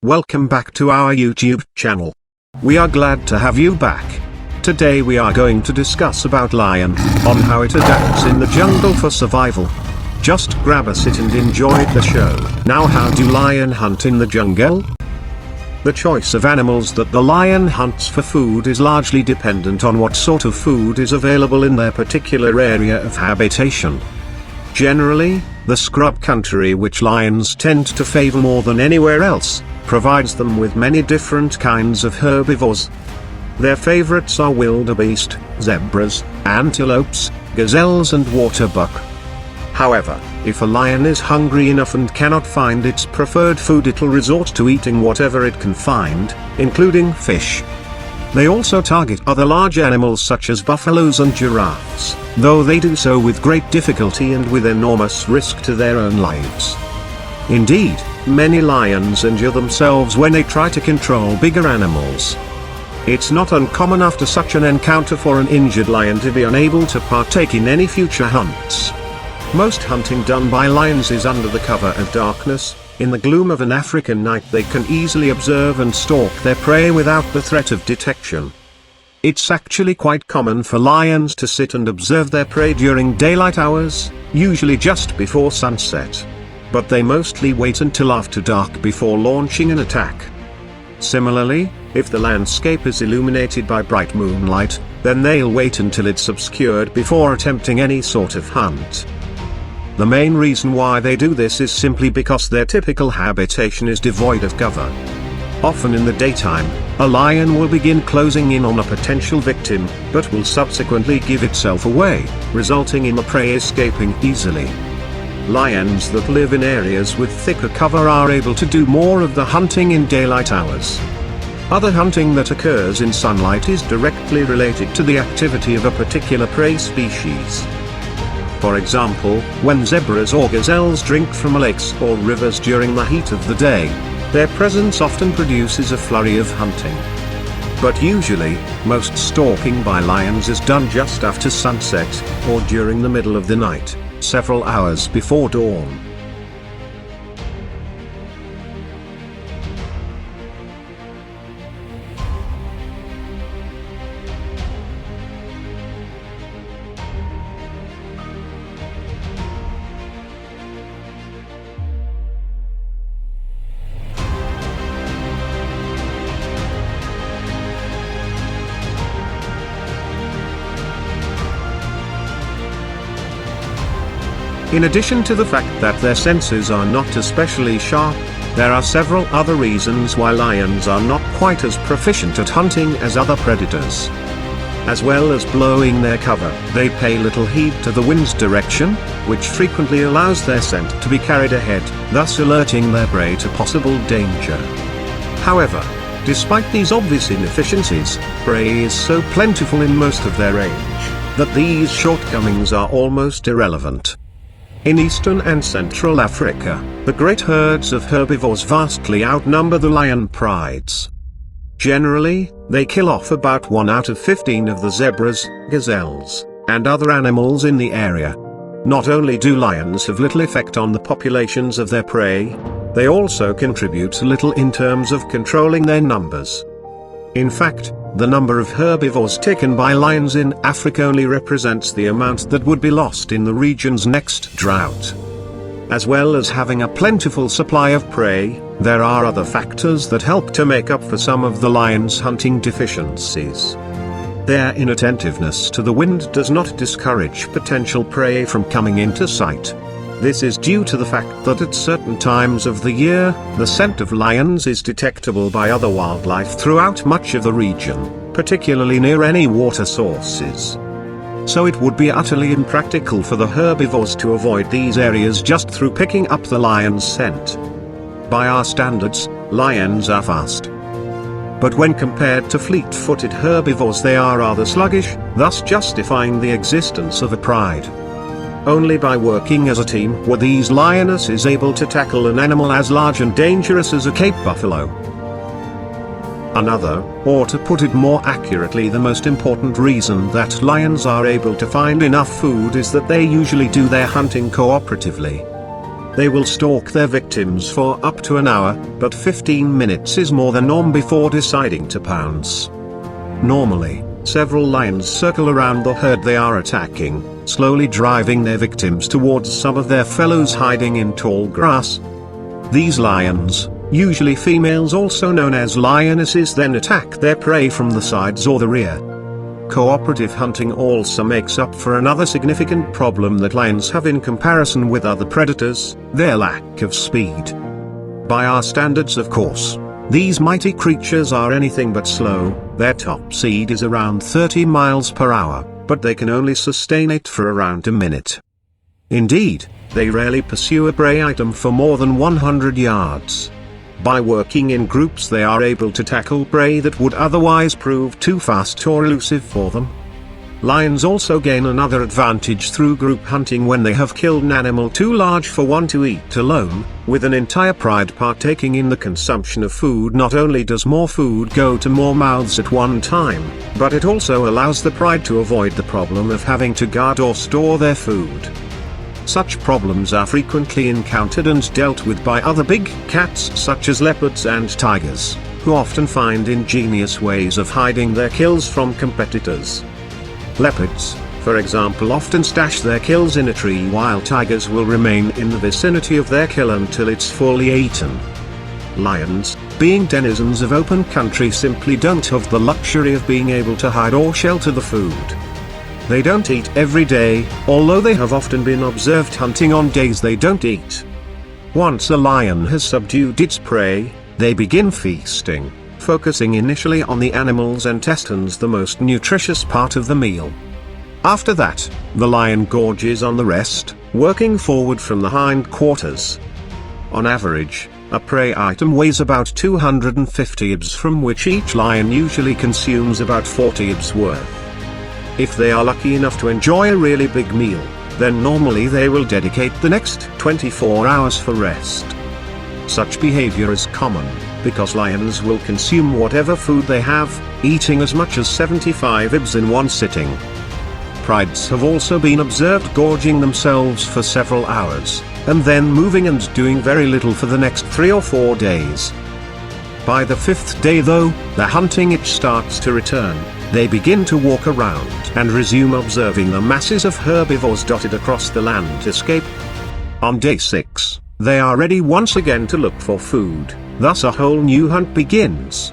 Welcome back to our YouTube channel. We are glad to have you back. Today we are going to discuss about lion, on how it adapts in the jungle for survival. Just grab a seat and enjoy the show. Now, how do lion hunt in the jungle? The choice of animals that the lion hunts for food is largely dependent on what sort of food is available in their particular area of habitation. Generally, the scrub country, which lions tend to favor more than anywhere else, provides them with many different kinds of herbivores. Their favorites are wildebeest, zebras, antelopes, gazelles and waterbuck. However, if a lion is hungry enough and cannot find its preferred food, it'll resort to eating whatever it can find, including fish. They also target other large animals such as buffaloes and giraffes, though they do so with great difficulty and with enormous risk to their own lives. Indeed, many lions injure themselves when they try to control bigger animals. It's not uncommon after such an encounter for an injured lion to be unable to partake in any future hunts. Most hunting done by lions is under the cover of darkness. In the gloom of an African night they can easily observe and stalk their prey without the threat of detection. It's actually quite common for lions to sit and observe their prey during daylight hours, usually just before sunset. But they mostly wait until after dark before launching an attack. Similarly, if the landscape is illuminated by bright moonlight, then they'll wait until it's obscured before attempting any sort of hunt. The main reason why they do this is simply because their typical habitation is devoid of cover. Often in the daytime, a lion will begin closing in on a potential victim, but will subsequently give itself away, resulting in the prey escaping easily. Lions that live in areas with thicker cover are able to do more of the hunting in daylight hours. Other hunting that occurs in sunlight is directly related to the activity of a particular prey species. For example, when zebras or gazelles drink from lakes or rivers during the heat of the day, their presence often produces a flurry of hunting. But usually, most stalking by lions is done just after sunset, or during the middle of the night, several hours before dawn. In addition to the fact that their senses are not especially sharp, there are several other reasons why lions are not quite as proficient at hunting as other predators. As well as blowing their cover, they pay little heed to the wind's direction, which frequently allows their scent to be carried ahead, thus alerting their prey to possible danger. However, despite these obvious inefficiencies, prey is so plentiful in most of their range, that these shortcomings are almost irrelevant. In Eastern and Central Africa, the great herds of herbivores vastly outnumber the lion prides. Generally, they kill off about 1 out of 15 of the zebras, gazelles, and other animals in the area. Not only do lions have little effect on the populations of their prey, they also contribute little in terms of controlling their numbers. In fact, the number of herbivores taken by lions in Africa only represents the amount that would be lost in the region's next drought. As well as having a plentiful supply of prey, there are other factors that help to make up for some of the lion's hunting deficiencies. Their inattentiveness to the wind does not discourage potential prey from coming into sight. This is due to the fact that at certain times of the year, the scent of lions is detectable by other wildlife throughout much of the region, particularly near any water sources. So it would be utterly impractical for the herbivores to avoid these areas just through picking up the lion's scent. By our standards, lions are fast. But when compared to fleet-footed herbivores, they are rather sluggish, thus justifying the existence of a pride. Only by working as a team were these lionesses able to tackle an animal as large and dangerous as a Cape buffalo. Another, or to put it more accurately, the most important reason that lions are able to find enough food is that they usually do their hunting cooperatively. They will stalk their victims for up to an hour, but 15 minutes is more than norm before deciding to pounce. Normally, several lions circle around the herd they are attacking, slowly driving their victims towards some of their fellows hiding in tall grass. These lions, usually females also known as lionesses, then attack their prey from the sides or the rear. Cooperative hunting also makes up for another significant problem that lions have in comparison with other predators: their lack of speed. By our standards, of course, these mighty creatures are anything but slow. Their top speed is around 30 miles per hour, but they can only sustain it for around a minute. Indeed, they rarely pursue a prey item for more than 100 yards. By working in groups, they are able to tackle prey that would otherwise prove too fast or elusive for them. Lions also gain another advantage through group hunting when they have killed an animal too large for one to eat alone. With an entire pride partaking in the consumption of food, not only does more food go to more mouths at one time, but it also allows the pride to avoid the problem of having to guard or store their food. Such problems are frequently encountered and dealt with by other big cats such as leopards and tigers, who often find ingenious ways of hiding their kills from competitors. Leopards, for example, often stash their kills in a tree, while tigers will remain in the vicinity of their kill until it's fully eaten. Lions, being denizens of open country, simply don't have the luxury of being able to hide or shelter the food. They don't eat every day, although they have often been observed hunting on days they don't eat. Once a lion has subdued its prey, they begin feasting, focusing initially on the animal's intestines, the most nutritious part of the meal. After that, the lion gorges on the rest, working forward from the hind quarters. On average, a prey item weighs about 250 ibs, from which each lion usually consumes about 40 ibs worth. If they are lucky enough to enjoy a really big meal, then normally they will dedicate the next 24 hours for rest. Such behavior is common, because lions will consume whatever food they have, eating as much as 75 ibs in one sitting. Prides have also been observed gorging themselves for several hours, and then moving and doing very little for the next 3 or 4 days. By the 5th day though, the hunting itch starts to return. They begin to walk around and resume observing the masses of herbivores dotted across the landscape. On day 6, they are ready once again to look for food, thus a whole new hunt begins.